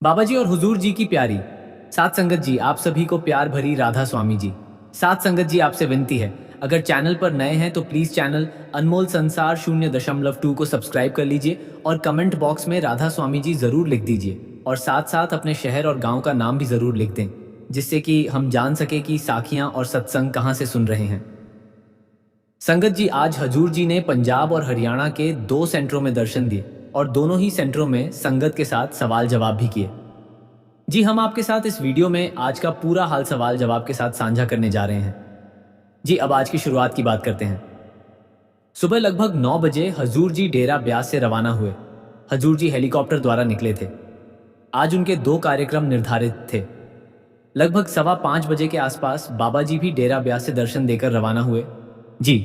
बाबा जी और हुजूर जी की प्यारी सात संगत जी, आप सभी को प्यार भरी राधा स्वामी जी। सात संगत जी, आपसे विनती है, अगर चैनल पर नए हैं तो प्लीज चैनल अनमोल संसार 0.2 को सब्सक्राइब कर लीजिए और कमेंट बॉक्स में राधा स्वामी जी जरूर लिख दीजिए और साथ साथ अपने शहर और गांव का नाम भी जरूर लिख दें, जिससे कि हम जान सके कि साखियां और सत्संग कहाँ से सुन रहे हैं। संगत जी, आज हजूर जी ने पंजाब और हरियाणा के 2 सेंटरों में दर्शन दिए और दोनों ही सेंटरों में संगत के साथ सवाल जवाब भी किए। जी, हम आपके साथ इस वीडियो में आज का पूरा हाल सवाल जवाब के साथ साझा करने जा रहे हैं। जी, अब आज की शुरुआत की बात करते हैं। सुबह लगभग 9 बजे हजूर जी डेरा ब्यास से रवाना हुए। हजूर जी हेलीकॉप्टर द्वारा निकले थे। आज उनके 2 कार्यक्रम निर्धारित थे। लगभग 5:15 बजे के आसपास बाबा जी भी डेरा ब्यास से दर्शन देकर रवाना हुए। जी,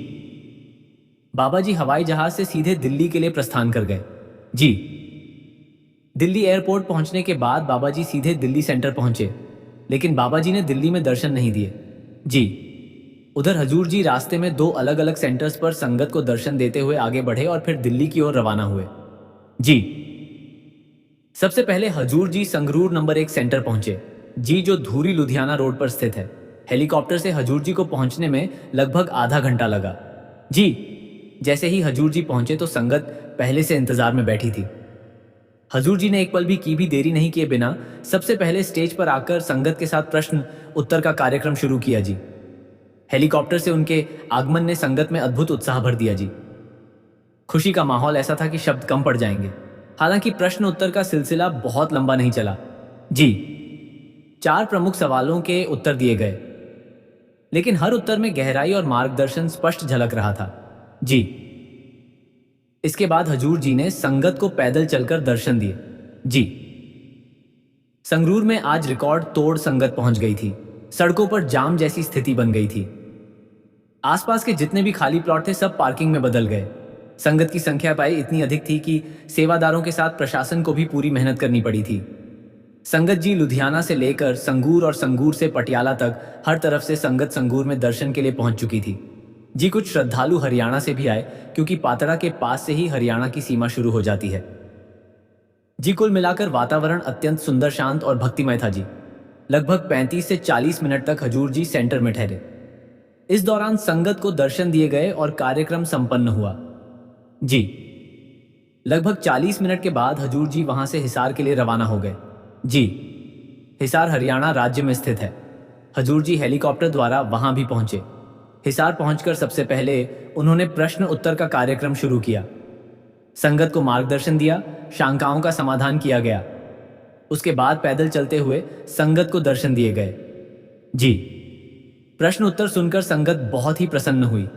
बाबा जी हवाई जहाज से सीधे दिल्ली के लिए प्रस्थान कर गए। जी, दिल्ली एयरपोर्ट पहुंचने के बाद बाबा जी सीधे दिल्ली सेंटर पहुंचे, लेकिन बाबा जी ने दिल्ली में दर्शन नहीं दिए। जी, उधर हजूर जी रास्ते में 2 अलग-अलग सेंटर्स पर संगत को दर्शन देते हुए आगे बढ़े और फिर दिल्ली की ओर रवाना हुए। जी, सबसे पहले हजूर जी संगरूर नंबर 1 सेंटर पहुंचे। जी, जो धूरी लुधियाना रोड पर स्थित है। हेलीकॉप्टर से हजूर जी को पहुंचने में लगभग आधा घंटा लगा। जी, जैसे ही हजूर जी पहुंचे तो संगत पहले से इंतजार में बैठी थी। हजूर जी ने एक पल भी देरी नहीं किए बिना सबसे पहले स्टेज पर आकर संगत के साथ प्रश्न उत्तर का कार्यक्रम शुरू किया। जी, हेलीकॉप्टर से उनके आगमन ने संगत में अद्भुत उत्साह भर दिया। जी, खुशी का माहौल ऐसा था कि शब्द कम पड़ जाएंगे। हालांकि प्रश्न उत्तर का सिलसिला बहुत लंबा नहीं चला। जी, 4 प्रमुख सवालों के उत्तर दिए गए, लेकिन हर उत्तर में गहराई और मार्गदर्शन स्पष्ट झलक रहा था। जी, इसके बाद हजूर जी ने संगत को पैदल चलकर दर्शन दिए। जी, संगरूर में आज रिकॉर्ड तोड़ संगत पहुंच गई थी। सड़कों पर जाम जैसी स्थिति बन गई थी। आसपास के जितने भी खाली प्लॉट थे सब पार्किंग में बदल गए। संगत की संख्या पाई इतनी अधिक थी कि सेवादारों के साथ प्रशासन को भी पूरी मेहनत करनी पड़ी थी। संगत जी लुधियाना से लेकर संगूर और संगूर से पटियाला तक हर तरफ से संगत संगूर में दर्शन के लिए पहुंच चुकी थी। जी, कुछ श्रद्धालु हरियाणा से भी आए, क्योंकि पातड़ा के पास से ही हरियाणा की सीमा शुरू हो जाती है। जी, कुल मिलाकर वातावरण अत्यंत सुंदर, शांत और भक्तिमय था। जी, लगभग 35 से 40 मिनट तक हजूर जी सेंटर में ठहरे। इस दौरान संगत को दर्शन दिए गए और कार्यक्रम संपन्न हुआ। जी, लगभग 40 मिनट के बाद हजूर जी वहां से हिसार के लिए रवाना हो गए। जी, हिसार हरियाणा राज्य में स्थित है। हजूर जी हेलीकॉप्टर द्वारा वहां भी पहुंचे। हिसार पहुंचकर सबसे पहले उन्होंने प्रश्न उत्तर का कार्यक्रम शुरू किया। संगत को मार्गदर्शन दिया, शंकाओं का समाधान किया गया। उसके बाद पैदल चलते हुए संगत को दर्शन दिए गए। जी, प्रश्न उत्तर सुनकर संगत बहुत ही प्रसन्न हुई।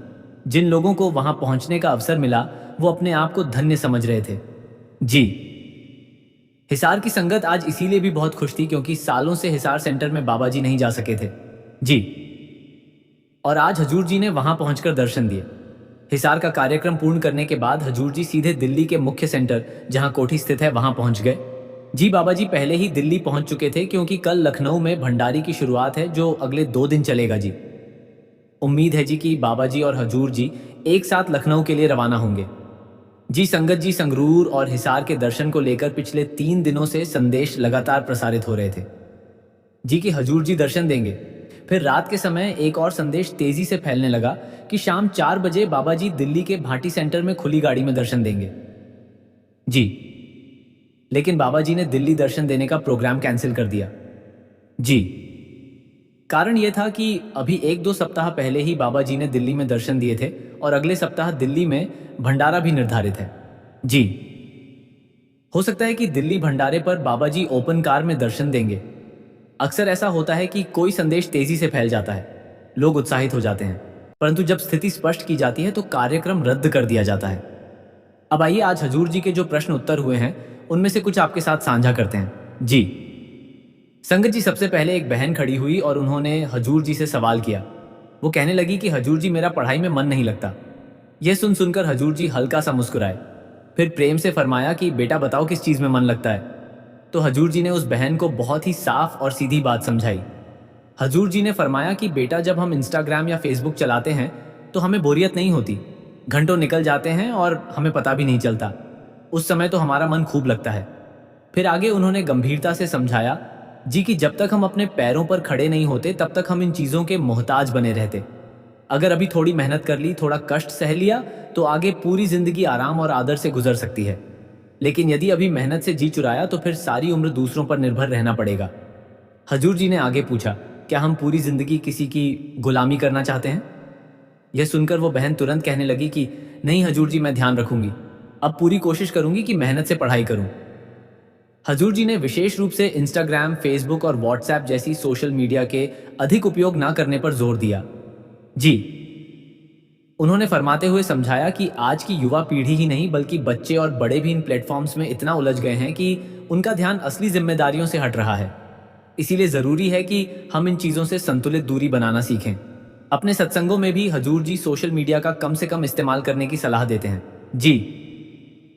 जिन लोगों को वहां पहुंचने का अवसर मिला वो अपने आप को धन्य समझ रहे थे। जी, हिसार की संगत आज इसीलिए भी बहुत खुश थी क्योंकि सालों से हिसार सेंटर में बाबा जी नहीं जा सके थे। जी, और आज हजूर जी ने वहां पहुंचकर दर्शन दिए। हिसार का कार्यक्रम पूर्ण करने के बाद हजूर जी सीधे दिल्ली के मुख्य सेंटर, जहां कोठी स्थित है, वहां पहुंच गए। जी, बाबा जी पहले ही दिल्ली पहुंच चुके थे क्योंकि कल लखनऊ में भंडारी की शुरुआत है जो अगले 2 दिन चलेगा। जी, उम्मीद है जी कि बाबा जी और हजूर जी एक साथ लखनऊ के लिए रवाना होंगे। जी, संगत जी संगरूर और हिसार के दर्शन को लेकर पिछले 3 दिनों से संदेश लगातार प्रसारित हो रहे थे। जी, कि हजूर जी दर्शन देंगे। फिर रात के समय एक और संदेश तेजी से फैलने लगा कि शाम 4 बजे बाबा जी दिल्ली के भाटी सेंटर में खुली गाड़ी में दर्शन देंगे। जी, लेकिन बाबा जी ने दिल्ली दर्शन देने का प्रोग्राम कैंसिल कर दिया। जी, कारण यह था कि अभी 1-2 सप्ताह पहले ही बाबा जी ने दिल्ली में दर्शन दिए थे और अगले सप्ताह दिल्ली में भंडारा भी निर्धारित है। जी, हो सकता है कि दिल्ली भंडारे पर बाबा जी ओपन कार में दर्शन देंगे। अक्सर ऐसा होता है कि कोई संदेश तेजी से फैल जाता है, लोग उत्साहित हो जाते हैं, परंतु जब स्थिति स्पष्ट की जाती है तो कार्यक्रम रद्द कर दिया जाता है। अब आइए आज हजूर जी के जो प्रश्न उत्तर हुए हैं उनमें से कुछ आपके साथ साझा करते हैं। जी, संगत जी, सबसे पहले एक बहन खड़ी हुई और उन्होंने हजूर जी से सवाल किया। वो कहने लगी कि हजूर जी, मेरा पढ़ाई में मन नहीं लगता। यह सुनकर हजूर जी हल्का सा मुस्कुराए, फिर प्रेम से फरमाया कि बेटा बताओ किस चीज में मन लगता है। तो हजूर जी ने उस बहन को बहुत ही साफ और सीधी बात समझाई। हजूर जी ने फरमाया कि बेटा, जब हम इंस्टाग्राम या फेसबुक चलाते हैं तो हमें बोरियत नहीं होती। घंटों निकल जाते हैं और हमें पता भी नहीं चलता। उस समय तो हमारा मन खूब लगता है। फिर आगे उन्होंने गंभीरता से समझाया जी कि जब तक हम अपने पैरों पर खड़े नहीं होते तब तक हम इन चीज़ों के मोहताज बने रहते। अगर अभी थोड़ी मेहनत कर ली, थोड़ा कष्ट सह लिया, तो आगे पूरी जिंदगी आराम और आदर से गुजर सकती है। लेकिन यदि अभी मेहनत से जी चुराया तो फिर सारी उम्र दूसरों पर निर्भर रहना पड़ेगा। हजूर जी ने आगे पूछा, क्या हम पूरी जिंदगी किसी की गुलामी करना चाहते हैं? यह सुनकर वो बहन तुरंत कहने लगी कि नहीं हजूर जी, मैं ध्यान रखूंगी। अब पूरी कोशिश करूंगी कि मेहनत से पढ़ाई करूं। हजूर जी ने विशेष रूप से इंस्टाग्राम, फेसबुक और व्हाट्सएप जैसी सोशल मीडिया के अधिक उपयोग ना करने पर जोर दिया। जी, उन्होंने फरमाते हुए समझाया कि आज की युवा पीढ़ी ही नहीं बल्कि बच्चे और बड़े भी इन प्लेटफॉर्म्स में इतना उलझ गए हैं कि उनका ध्यान असली जिम्मेदारियों से हट रहा है। इसीलिए ज़रूरी है कि हम इन चीज़ों से संतुलित दूरी बनाना सीखें। अपने सत्संगों में भी हजूर जी सोशल मीडिया का कम से कम इस्तेमाल करने की सलाह देते हैं। जी,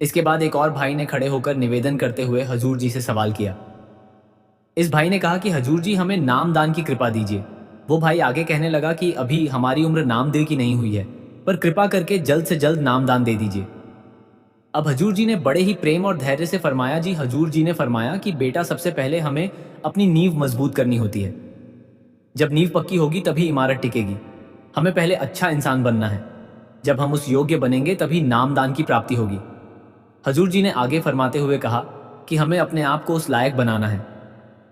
इसके बाद एक और भाई ने खड़े होकर निवेदन करते हुए हजूर जी से सवाल किया। इस भाई ने कहा कि हजूर जी, हमें नामदान की कृपा दीजिए। वो भाई आगे कहने लगा कि अभी हमारी उम्र नामदेव की नहीं हुई है, पर कृपा करके जल्द से जल्द नामदान दे दीजिए। अब हजूर जी ने बड़े ही प्रेम और धैर्य से फरमाया। जी, हजूर जी ने फरमाया कि बेटा, सबसे पहले हमें अपनी नींव मजबूत करनी होती है। जब नींव पक्की होगी तभी इमारत टिकेगी। हमें पहले अच्छा इंसान बनना है। जब हम उस योग्य बनेंगे तभी नामदान की प्राप्ति होगी। हजूर जी ने आगे फरमाते हुए कहा कि हमें अपने आप को उस लायक बनाना है,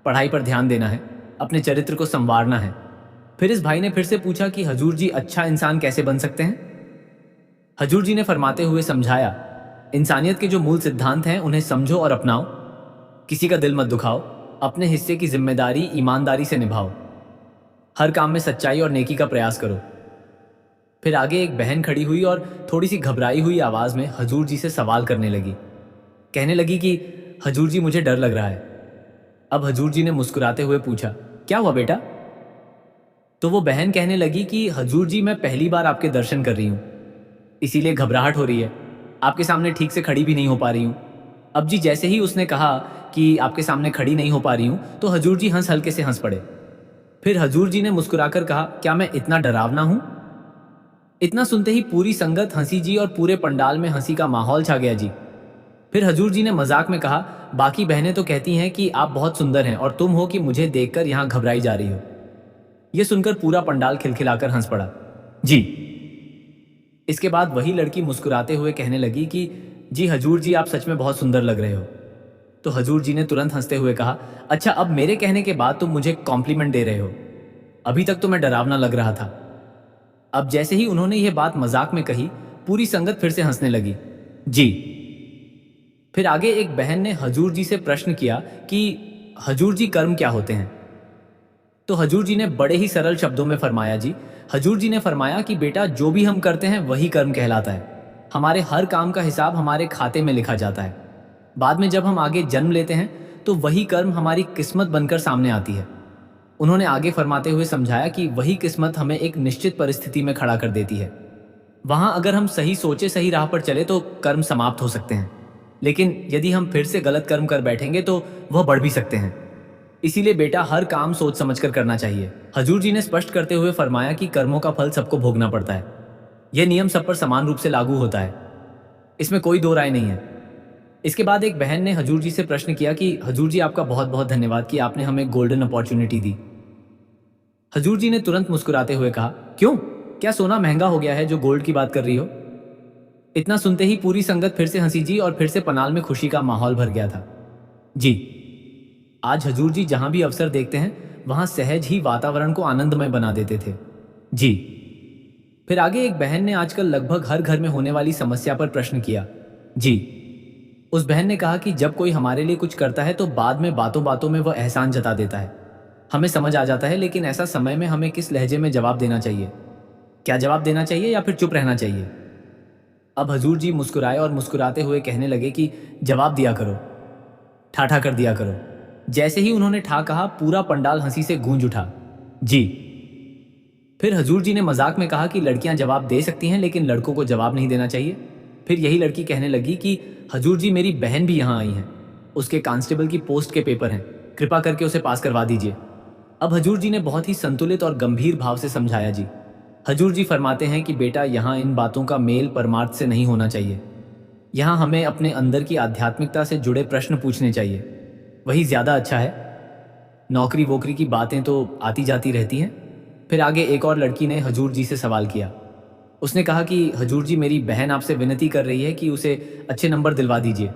पढ़ाई पर ध्यान देना है, अपने चरित्र को संवारना है। फिर इस भाई ने फिर से पूछा कि हजूर जी, अच्छा इंसान कैसे बन सकते हैं? हजूर जी ने फरमाते हुए समझाया, इंसानियत के जो मूल सिद्धांत हैं उन्हें समझो और अपनाओ। किसी का दिल मत दुखाओ, अपने हिस्से की जिम्मेदारी ईमानदारी से निभाओ, हर काम में सच्चाई और नेकी का प्रयास करो। फिर आगे एक बहन खड़ी हुई और थोड़ी सी घबराई हुई आवाज में हजूर जी से सवाल करने लगी। कहने लगी कि हजूर जी, मुझे डर लग रहा है। अब हजूर जी ने मुस्कुराते हुए पूछा, क्या हुआ बेटा? तो वो बहन कहने लगी कि हजूर जी, मैं पहली बार आपके दर्शन कर रही हूँ, इसीलिए घबराहट हो रही है। आपके सामने ठीक से खड़ी भी नहीं हो पा रही हूँ। अब जी, जैसे ही उसने कहा कि आपके सामने खड़ी नहीं हो पा रही हूँ, तो हजूर जी हल्के से हंस पड़े। फिर हजूर जी ने मुस्कुराकर कहा, क्या मैं इतना डरावना हूँ? इतना सुनते ही पूरी संगत हंसी जी और पूरे पंडाल में हंसी का माहौल छा गया जी। फिर हजूर जी ने मजाक में कहा, बाकी बहनें तो कहती हैं कि आप बहुत सुंदर हैं और तुम हो कि मुझे देखकर यहाँ घबराई जा रही हो। यह सुनकर पूरा पंडाल खिलखिलाकर हंस पड़ा। जी, इसके बाद वही लड़की मुस्कुराते हुए कहने लगी कि जी हजूर जी, आप सच में बहुत सुंदर लग रहे हो। तो हजूर जी ने तुरंत हंसते हुए कहा, अच्छा, अब मेरे कहने के बाद तुम मुझे कॉम्प्लीमेंट दे रहे हो? अभी तक तो मैं डरावना लग रहा था। अब जैसे ही उन्होंने यह बात मजाक में कही, पूरी संगत फिर से हंसने लगी। जी, फिर आगे एक बहन ने हजूर जी से प्रश्न किया कि हजूर जी, कर्म क्या होते हैं? तो हजूर जी ने बड़े ही सरल शब्दों में फरमाया। जी, हजूर जी ने फरमाया कि बेटा, जो भी हम करते हैं वही कर्म कहलाता है। हमारे हर काम का हिसाब हमारे खाते में लिखा जाता है। बाद में जब हम आगे जन्म लेते हैं तो वही कर्म हमारी किस्मत बनकर सामने आती है। उन्होंने आगे फरमाते हुए समझाया कि वही किस्मत हमें एक निश्चित परिस्थिति में खड़ा कर देती है। वहां अगर हम सही सोचे, सही राह पर चले तो कर्म समाप्त हो सकते हैं, लेकिन यदि हम फिर से गलत कर्म कर बैठेंगे तो वह बढ़ भी सकते हैं। इसीलिए बेटा, हर काम सोच समझकर करना चाहिए। हजूर जी ने स्पष्ट करते हुए फरमाया कि कर्मों का फल सबको भोगना पड़ता है। यह नियम सब पर समान रूप से लागू होता है, इसमें कोई दो राय नहीं है। इसके बाद एक बहन ने हजूर जी से प्रश्न किया कि हजूर जी, आपका बहुत बहुत धन्यवाद कि आपने हमें गोल्डन अपॉर्चुनिटी दी। हजूर जी ने तुरंत मुस्कुराते हुए कहा, क्यों, क्या सोना महंगा हो गया है जो गोल्ड की बात कर रही हो? इतना सुनते ही पूरी संगत फिर से हंसी जी और फिर से पनाल में खुशी का माहौल भर गया था। जी, आज हजूर जी जहां भी अवसर देखते हैं वहां सहज ही वातावरण को आनंदमय बना देते थे। जी, फिर आगे एक बहन ने आजकल लगभग हर घर में होने वाली समस्या पर प्रश्न किया। जी, उस बहन ने कहा कि जब कोई हमारे लिए कुछ करता है तो बाद में बातों बातों में वह एहसान जता देता है। हमें समझ आ जाता है, लेकिन ऐसा समय में हमें किस लहजे में जवाब देना चाहिए? क्या जवाब देना चाहिए या फिर चुप रहना चाहिए? अब हजूर जी मुस्कुराए और मुस्कुराते हुए कहने लगे कि जवाब दिया करो, ठाठा कर दिया करो। जैसे ही उन्होंने ठा कहा, पूरा पंडाल हंसी से गूंज उठा। जी, फिर हजूर जी ने मजाक में कहा कि लड़कियां जवाब दे सकती हैं लेकिन लड़कों को जवाब नहीं देना चाहिए। फिर यही लड़की कहने लगी कि हजूर जी, मेरी बहन भी यहाँ आई है, उसके कांस्टेबल की पोस्ट के पेपर हैं, कृपा करके उसे पास करवा दीजिए। अब हजूर जी ने बहुत ही संतुलित और गंभीर भाव से समझाया। जी, हजूर जी फरमाते हैं कि बेटा, यहाँ इन बातों का मेल परमार्थ से नहीं होना चाहिए। यहाँ हमें अपने अंदर की आध्यात्मिकता से जुड़े प्रश्न पूछने चाहिए। वही ज़्यादा अच्छा है। नौकरी वोकरी की बातें तो आती जाती रहती हैं। फिर आगे एक और लड़की ने हजूर जी से सवाल किया। उसने कहा कि हजूर जी, मेरी बहन आपसे विनती कर रही है कि उसे अच्छे नंबर दिलवा दीजिए।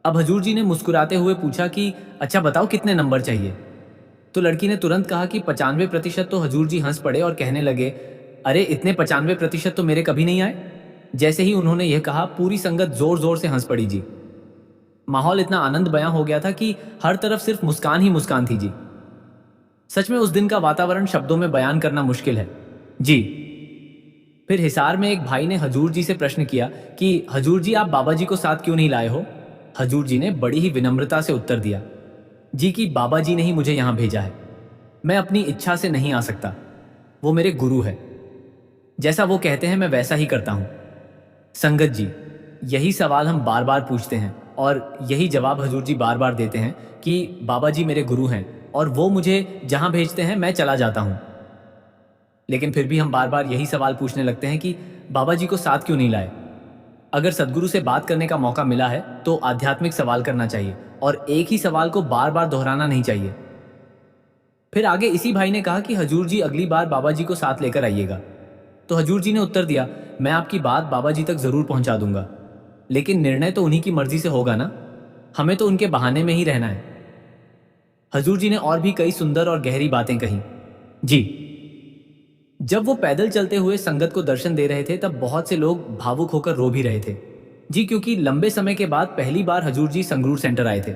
अब हजूर जी ने मुस्कुराते हुए पूछा कि अच्छा बताओ कितने नंबर चाहिए। तो लड़की ने तुरंत कहा कि 95%। तो हजूर जी हंस पड़े और कहने लगे, अरे इतने 95% तो मेरे कभी नहीं आए। जैसे ही उन्होंने यह कहा, पूरी संगत जोर जोर से हंस पड़ी जी। माहौल इतना आनंद बयां हो गया था कि हर तरफ सिर्फ मुस्कान ही मुस्कान थी जी। सच में उस दिन का वातावरण शब्दों में बयान करना मुश्किल है जी। फिर हिसार में एक भाई ने हजूर जी से प्रश्न किया कि हजूर जी, आप बाबा जी को साथ क्यों नहीं लाए हो। हजूर जी ने बड़ी ही विनम्रता से उत्तर दिया, जी कि बाबा जी ने ही मुझे यहां भेजा है। मैं अपनी इच्छा से नहीं आ सकता। वो मेरे गुरु है। जैसा वो कहते हैं मैं वैसा ही करता हूं। संगत जी, यही सवाल हम बार बार पूछते हैं और यही जवाब हजूर जी बार बार देते हैं कि बाबा जी मेरे गुरु हैं और वो मुझे जहां भेजते हैं मैं चला जाता हूं। लेकिन फिर भी हम बार बार यही सवाल पूछने लगते हैं कि बाबा जी को साथ क्यों नहीं लाए। अगर सदगुरु से बात करने का मौका मिला है तो आध्यात्मिक सवाल करना चाहिए और एक ही सवाल को बार बार दोहराना नहीं चाहिए। फिर आगे इसी भाई ने कहा कि हजूर जी, अगली बार बाबा जी को साथ लेकर आइएगा। तो हजूर जी ने उत्तर दिया, मैं आपकी बात बाबा जी तक जरूर पहुंचा दूंगा, लेकिन निर्णय तो उन्हीं की मर्जी से होगा ना। हमें तो उनके बहाने में ही रहना है। हजूर जी ने और भी कई सुंदर और गहरी बातें कही जी। जब वो पैदल चलते हुए संगत को दर्शन दे रहे थे तब बहुत से लोग भावुक होकर रो भी रहे थे जी, क्योंकि लंबे समय के बाद पहली बार हजूर जी संगरूर सेंटर आए थे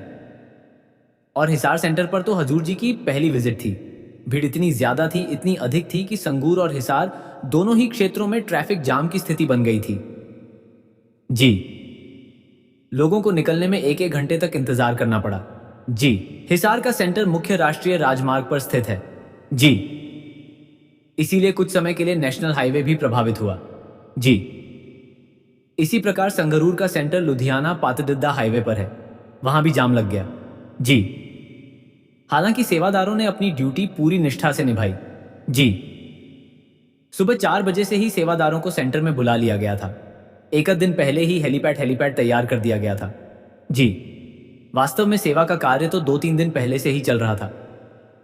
और हिसार सेंटर पर तो हजूर जी की पहली विजिट थी। भीड़ इतनी ज्यादा थी, इतनी अधिक थी कि संगरूर और हिसार दोनों ही क्षेत्रों में ट्रैफिक जाम की स्थिति बन गई थी जी। लोगों को निकलने में एक एक घंटे तक इंतजार करना पड़ा जी। हिसार का सेंटर मुख्य राष्ट्रीय राजमार्ग पर स्थित है जी, इसीलिए कुछ समय के लिए नेशनल हाईवे भी प्रभावित हुआ जी। इसी प्रकार संगरूर का सेंटर लुधियाना पातदिद्दा हाईवे पर है, वहां भी जाम लग गया जी। हालांकि सेवादारों ने अपनी ड्यूटी पूरी निष्ठा से निभाई जी। सुबह 4 बजे से ही सेवादारों को सेंटर में बुला लिया गया था। एक दिन पहले ही हेलीपैड तैयार कर दिया गया था जी। वास्तव में सेवा का कार्य तो 2-3 दिन पहले से ही चल रहा था।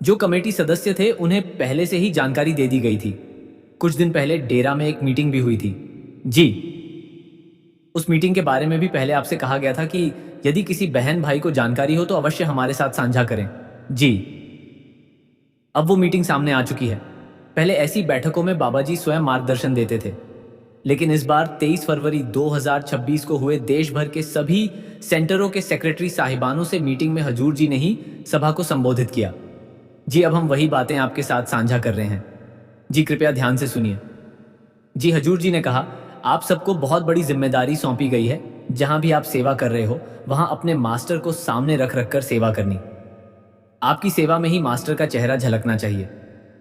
जो कमेटी सदस्य थे उन्हें पहले से ही जानकारी दे दी गई थी। कुछ दिन पहले डेरा में एक मीटिंग भी हुई थी जी। उस मीटिंग के बारे में भी पहले आपसे कहा गया था कि यदि किसी बहन भाई को जानकारी हो तो अवश्य हमारे साथ साझा करें जी। अब वो मीटिंग सामने आ चुकी है। पहले ऐसी बैठकों में बाबा जी स्वयं मार्गदर्शन देते थे, लेकिन इस बार 23 फरवरी 2026 को हुए देश भर के सभी सेंटरों के सेक्रेटरी साहिबानों से मीटिंग में हजूर जी ने ही सभा को संबोधित किया जी। अब हम वही बातें आपके साथ साझा कर रहे हैं जी, कृपया ध्यान से सुनिए जी। हजूर जी ने कहा, आप सबको बहुत बड़ी जिम्मेदारी सौंपी गई है। जहां भी आप सेवा कर रहे हो वहां अपने मास्टर को सामने रख रख कर सेवा करनी। आपकी सेवा में ही मास्टर का चेहरा झलकना चाहिए।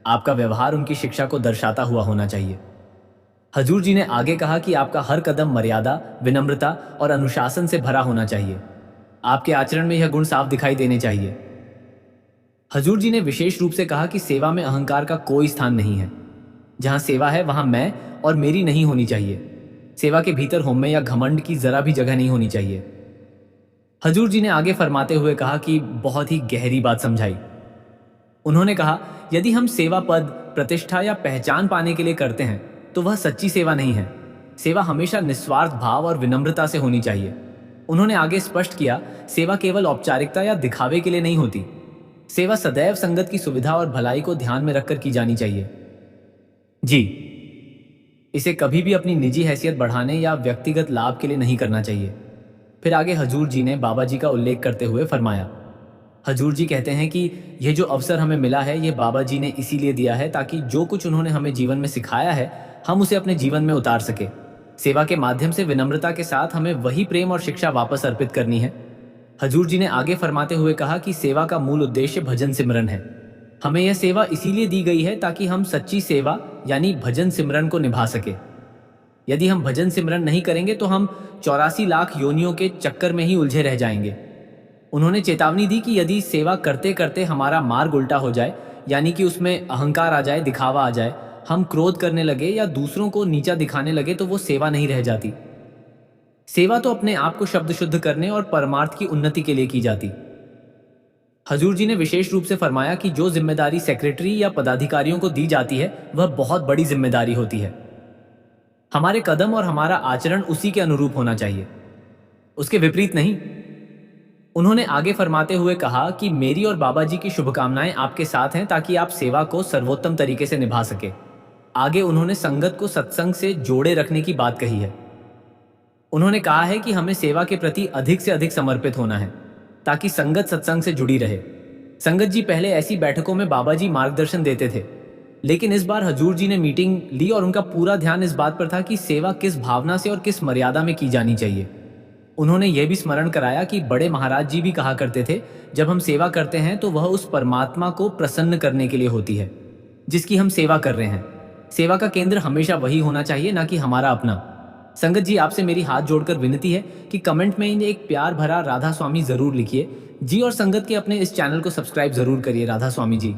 आपका व्यवहार उनकी शिक्षा को दर्शाता हुआ होना चाहिए। हजूर जी ने आगे कहा कि आपका हर कदम मर्यादा, विनम्रता और अनुशासन से भरा होना चाहिए। आपके आचरण में यह गुण साफ दिखाई देने चाहिए। हजूर जी ने विशेष रूप से कहा कि सेवा में अहंकार का कोई स्थान नहीं है। जहां सेवा है वहां मैं और मेरी नहीं होनी चाहिए। सेवा के भीतर होम्य या घमंड की जरा भी जगह नहीं होनी चाहिए। हजूर जी ने आगे फरमाते हुए कहा कि बहुत ही गहरी बात समझाई। उन्होंने कहा, यदि हम सेवा पद, प्रतिष्ठा या पहचान पाने के लिए करते हैं तो वह सच्ची सेवा नहीं है। सेवा हमेशा निस्वार्थ भाव और विनम्रता से होनी चाहिए। उन्होंने आगे स्पष्ट किया, सेवा केवल औपचारिकता या दिखावे के लिए नहीं होती। सेवा सदैव संगत की सुविधा और भलाई को ध्यान में रखकर की जानी चाहिए जी। इसे कभी भी अपनी निजी हैसियत बढ़ाने या व्यक्तिगत लाभ के लिए नहीं करना चाहिए। फिर आगे हजूर जी ने बाबा जी का उल्लेख करते हुए फरमाया। हजूर जी कहते हैं कि यह जो अवसर हमें मिला है ये बाबा जी ने इसीलिए दिया है ताकि जो कुछ उन्होंने हमें जीवन में सिखाया है हम उसे अपने जीवन में उतार सके। सेवा के माध्यम से विनम्रता के साथ हमें वही प्रेम और शिक्षा वापस अर्पित करनी है। हजूर जी ने आगे फरमाते हुए कहा कि सेवा का मूल उद्देश्य भजन सिमरन है। हमें यह सेवा इसीलिए दी गई है ताकि हम सच्ची सेवा यानी भजन सिमरन को निभा सके। यदि हम भजन सिमरन नहीं करेंगे तो हम 84 लाख योनियों के चक्कर में ही उलझे रह जाएंगे। उन्होंने चेतावनी दी कि यदि सेवा करते करते हमारा मार्ग उल्टा हो जाए, यानी कि उसमें अहंकार आ जाए, दिखावा आ जाए, हम क्रोध करने लगे या दूसरों को नीचा दिखाने लगे तो वो सेवा नहीं रह जाती। सेवा तो अपने आप को शब्द शुद्ध करने और परमार्थ की उन्नति के लिए की जाती। हजूर जी ने विशेष रूप से फरमाया कि जो जिम्मेदारी सेक्रेटरी या पदाधिकारियों को दी जाती है वह बहुत बड़ी जिम्मेदारी होती है। हमारे कदम और हमारा आचरण उसी के अनुरूप होना चाहिए, उसके विपरीत नहीं। उन्होंने आगे फरमाते हुए कहा कि मेरी और बाबा जी की शुभकामनाएं आपके साथ हैं ताकि आप सेवा को सर्वोत्तम तरीके से निभा सके। आगे उन्होंने संगत को सत्संग से जोड़े रखने की बात कही है। उन्होंने कहा है कि हमें सेवा के प्रति अधिक से अधिक समर्पित होना है ताकि संगत सत्संग से जुड़ी रहे। संगत जी पहले ऐसी बैठकों में बाबा जी मार्गदर्शन देते थे, लेकिन इस बार हजूर जी ने मीटिंग ली और उनका पूरा ध्यान इस बात पर था कि सेवा किस भावना से और किस मर्यादा में की जानी चाहिए। उन्होंने यह भी स्मरण कराया कि बड़े महाराज जी भी कहा करते थे, जब हम सेवा करते हैं तो वह उस परमात्मा को प्रसन्न करने के लिए होती है जिसकी हम सेवा कर रहे हैं। सेवा का केंद्र हमेशा वही होना चाहिए, ना कि हमारा अपना। संगत जी, आपसे मेरी हाथ जोड़कर विनती है कि कमेंट में एक प्यार भरा राधा स्वामी जरूर लिखिए जी, और संगत के अपने इस चैनल को सब्सक्राइब जरूर करिए राधा स्वामी जी।